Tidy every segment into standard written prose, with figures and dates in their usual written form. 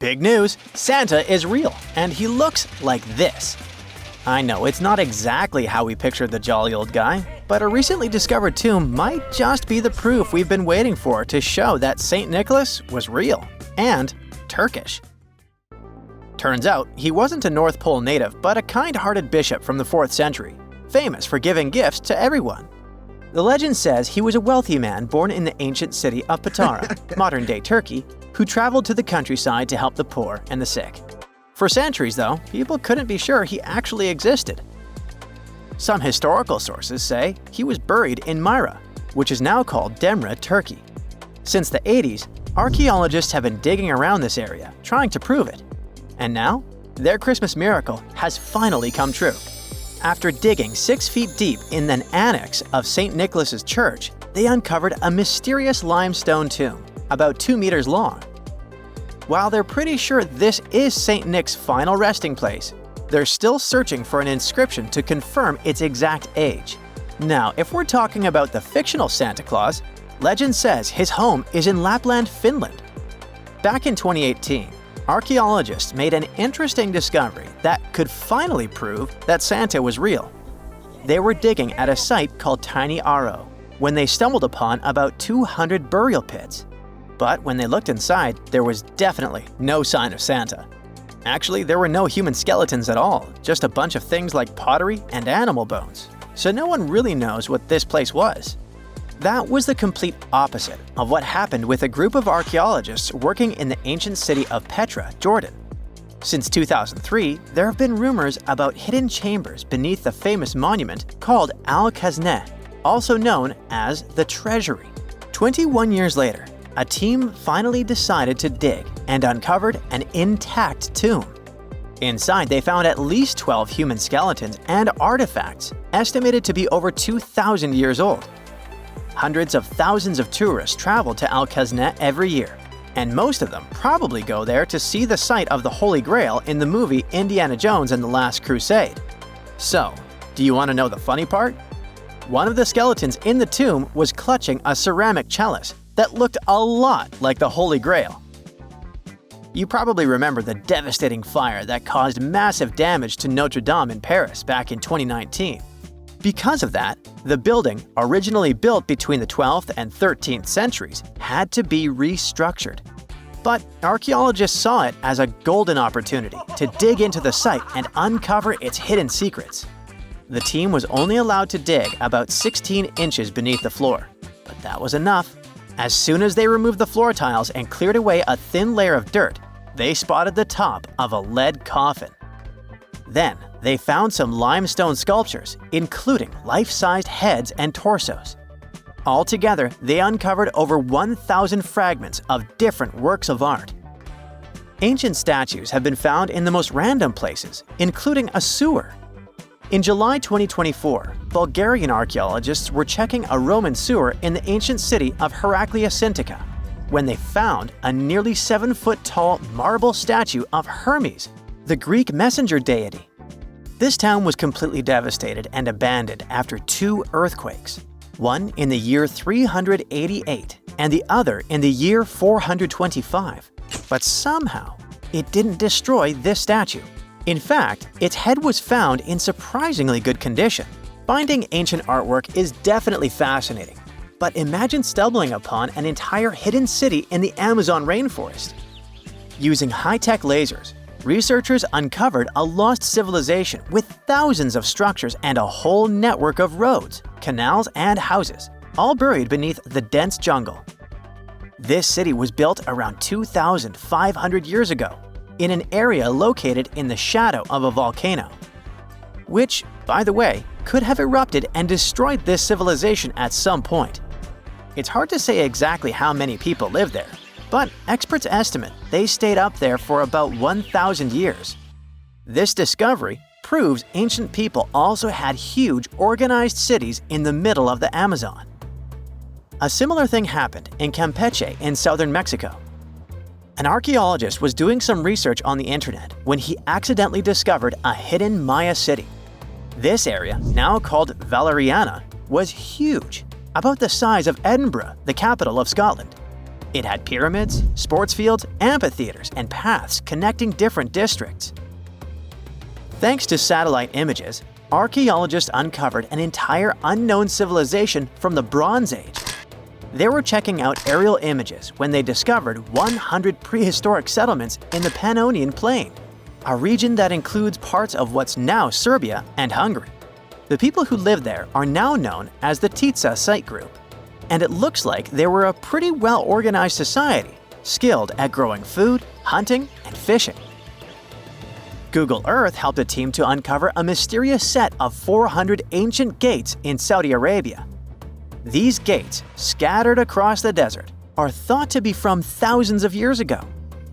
Big news! Santa is real, and he looks like this. I know it's not exactly how we pictured the jolly old guy, but a recently discovered tomb might just be the proof we've been waiting for to show that St. Nicholas was real and Turkish. Turns out, he wasn't a North Pole native, but a kind-hearted bishop from the 4th century, famous for giving gifts to everyone. The legend says he was a wealthy man born in the ancient city of Patara, modern-day Turkey, who traveled to the countryside to help the poor and the sick. For centuries, though, people couldn't be sure he actually existed. Some historical sources say he was buried in Myra, which is now called Demre, Turkey. Since the 80s, archaeologists have been digging around this area, trying to prove it. And now, their Christmas miracle has finally come true. After digging 6 feet deep in an annex of St. Nicholas's church, they uncovered a mysterious limestone tomb, about 2 meters long. While they're pretty sure this is St. Nick's final resting place, they're still searching for an inscription to confirm its exact age. Now, if we're talking about the fictional Santa Claus, legend says his home is in Lapland, Finland. Back in 2018, archaeologists made an interesting discovery that could finally prove that Santa was real. They were digging at a site called Tiny Aro when they stumbled upon about 200 burial pits. But when they looked inside, there was definitely no sign of Santa. Actually, there were no human skeletons at all, just a bunch of things like pottery and animal bones. So no one really knows what this place was. That was the complete opposite of what happened with a group of archaeologists working in the ancient city of Petra, Jordan. Since 2003, there have been rumors about hidden chambers beneath the famous monument called Al-Khazneh, also known as the Treasury. 21 years later, a team finally decided to dig and uncovered an intact tomb. Inside, they found at least 12 human skeletons and artifacts estimated to be over 2,000 years old. Hundreds of thousands of tourists travel to Al-Khazneh every year, and most of them probably go there to see the site of the Holy Grail in the movie Indiana Jones and the Last Crusade. So, do you want to know the funny part? One of the skeletons in the tomb was clutching a ceramic chalice that looked a lot like the Holy Grail. You probably remember the devastating fire that caused massive damage to Notre Dame in Paris back in 2019. Because of that, the building, originally built between the 12th and 13th centuries, had to be restructured. But archaeologists saw it as a golden opportunity to dig into the site and uncover its hidden secrets. The team was only allowed to dig about 16 inches beneath the floor, but that was enough. As soon as they removed the floor tiles and cleared away a thin layer of dirt, they spotted the top of a lead coffin. Then, they found some limestone sculptures, including life-sized heads and torsos. Altogether, they uncovered over 1,000 fragments of different works of art. Ancient statues have been found in the most random places, including a sewer. In July 2024, Bulgarian archaeologists were checking a Roman sewer in the ancient city of Heraclea Sintica when they found a nearly 7-foot-tall marble statue of Hermes, the Greek messenger deity. This town was completely devastated and abandoned after 2 earthquakes, one in the year 388 and the other in the year 425. But somehow, it didn't destroy this statue. In fact, its head was found in surprisingly good condition. Finding ancient artwork is definitely fascinating, but imagine stumbling upon an entire hidden city in the Amazon rainforest. Using high-tech lasers, researchers uncovered a lost civilization with thousands of structures and a whole network of roads, canals, and houses, all buried beneath the dense jungle. This city was built around 2,500 years ago, in an area located in the shadow of a volcano, which, by the way, could have erupted and destroyed this civilization at some point. It's hard to say exactly how many people lived there, but experts estimate they stayed up there for about 1,000 years. This discovery proves ancient people also had huge, organized cities in the middle of the Amazon. A similar thing happened in Campeche in southern Mexico. An archaeologist was doing some research on the internet when he accidentally discovered a hidden Maya city. This area, now called Valeriana, was huge, about the size of Edinburgh, the capital of Scotland. It had pyramids, sports fields, amphitheaters, and paths connecting different districts. Thanks to satellite images, archaeologists uncovered an entire unknown civilization from the Bronze Age. They were checking out aerial images when they discovered 100 prehistoric settlements in the Pannonian Plain, a region that includes parts of what's now Serbia and Hungary. The people who lived there are now known as the Titsa site group, and it looks like they were a pretty well-organized society, skilled at growing food, hunting, and fishing. Google Earth helped a team to uncover a mysterious set of 400 ancient gates in Saudi Arabia. These gates, scattered across the desert, are thought to be from thousands of years ago.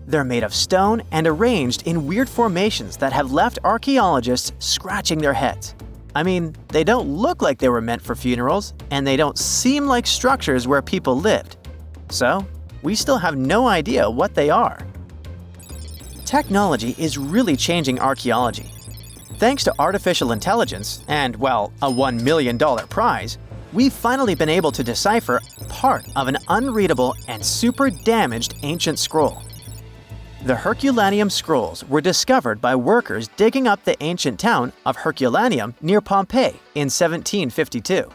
They're made of stone and arranged in weird formations that have left archaeologists scratching their heads. I mean, they don't look like they were meant for funerals, and they don't seem like structures where people lived. So, we still have no idea what they are. Technology is really changing archaeology. Thanks to artificial intelligence and, well, a $1 million prize, we've finally been able to decipher part of an unreadable and super damaged ancient scroll. The Herculaneum scrolls were discovered by workers digging up the ancient town of Herculaneum near Pompeii in 1752.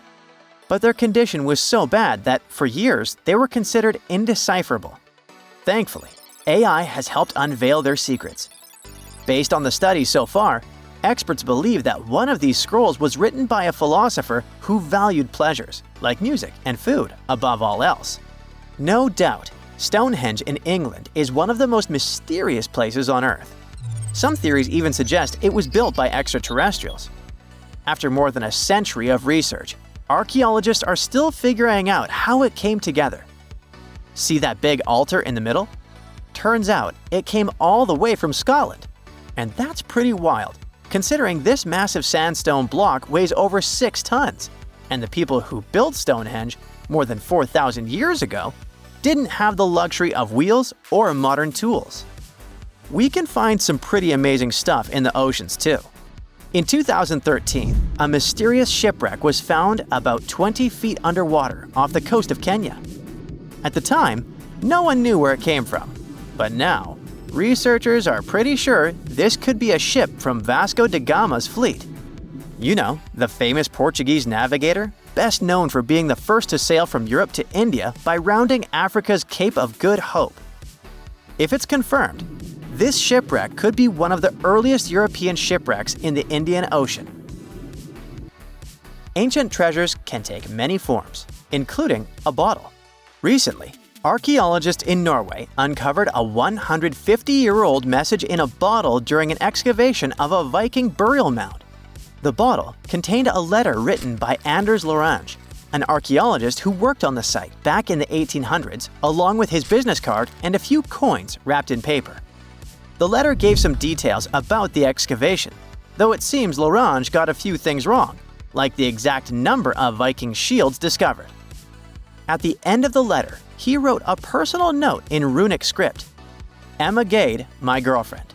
But their condition was so bad that, for years, they were considered indecipherable. Thankfully, AI has helped unveil their secrets. Based on the studies so far, experts believe that one of these scrolls was written by a philosopher who valued pleasures, like music and food, above all else. No doubt, Stonehenge in England is one of the most mysterious places on Earth. Some theories even suggest it was built by extraterrestrials. After more than a century of research, archaeologists are still figuring out how it came together. See that big altar in the middle? Turns out it came all the way from Scotland. And that's pretty wild, considering this massive sandstone block weighs over 6 tons, and the people who built Stonehenge more than 4,000 years ago didn't have the luxury of wheels or modern tools. We can find some pretty amazing stuff in the oceans too. In 2013, a mysterious shipwreck was found about 20 feet underwater off the coast of Kenya. At the time, no one knew where it came from, but now, researchers are pretty sure this could be a ship from Vasco da Gama's fleet. You know, the famous Portuguese navigator, best known for being the first to sail from Europe to India by rounding Africa's Cape of Good Hope. If it's confirmed, this shipwreck could be one of the earliest European shipwrecks in the Indian Ocean. Ancient treasures can take many forms, including a bottle. Recently, archaeologists in Norway uncovered a 150-year-old message in a bottle during an excavation of a Viking burial mound. The bottle contained a letter written by Anders Lorange, an archaeologist who worked on the site back in the 1800s, along with his business card and a few coins wrapped in paper. The letter gave some details about the excavation, though it seems Lorange got a few things wrong, like the exact number of Viking shields discovered. At the end of the letter, he wrote a personal note in runic script, "Emma Gade, my girlfriend."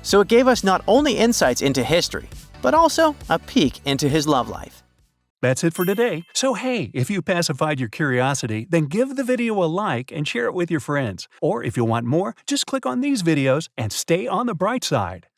So it gave us not only insights into history, but also a peek into his love life. That's it for today. So hey, if you pacified your curiosity, then give the video a like and share it with your friends. Or if you want more, just click on these videos and stay on the bright side.